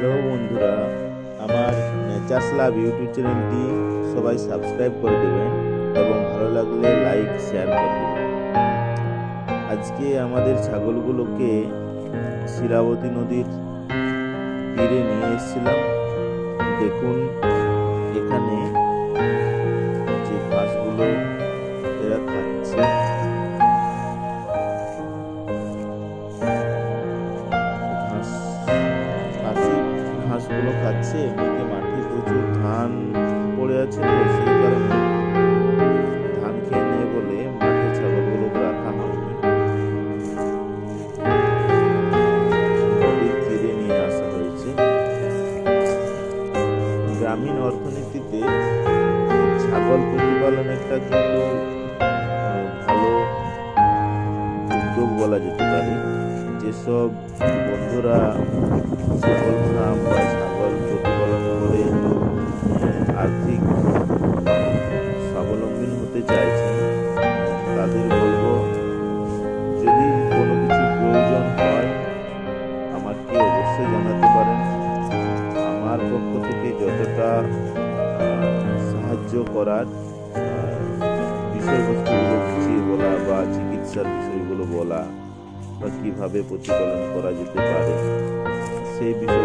Hello বন্ধুরা, আমার nature's লাভ YouTube চ্যানেলটি সবাই সাবস্ক্রাইব করে দেবেন এবং ভালো লাগলে লাইক শেয়ার করে দেবেন। আজকে আমাদের ছাগলগুলোকে শিলাবতী নদীর তীরে নিয়ে এসেছিলাম। দেখুন এখানে যে ঘাসগুলো এরা খাচ্ছে, ঘাসগুলো খাচ্ছে। এমনিতে মাঠে প্রচুর ধান পড়ে আছে, তো সেই কারণে ধান খেয়ে নেয় বলে মাঠে ছাগলগুলোকে রাখা হয়নি, নদীর তীরে নিয়ে আসা হয়েছে। গ্রামীণ অর্থনীতিতে ছাগল প্রতিপালন একটা কিন্তু ভালো উদ্যোগ বলা যেতে পারে। যেসব বন্ধুরা ছাগল ফার্ম বা ছাগল প্রতিপালন করে আর্থিক স্বাবলম্বী হতে চাইছেন, তাদের বলবো, যদি কোনো কিছু প্রয়োজন হয় আমাকে অবশ্যই জানাতে পারেন। আমার পক্ষ থেকে যতটা সাহায্য করার, বিষয়বস্তুগুলো বুঝিয়ে বলা বা চিকিৎসার বিষয়গুলো বলা বা কিভাবে প্রতিপালন করা যেতে পারে, সেই বিষয়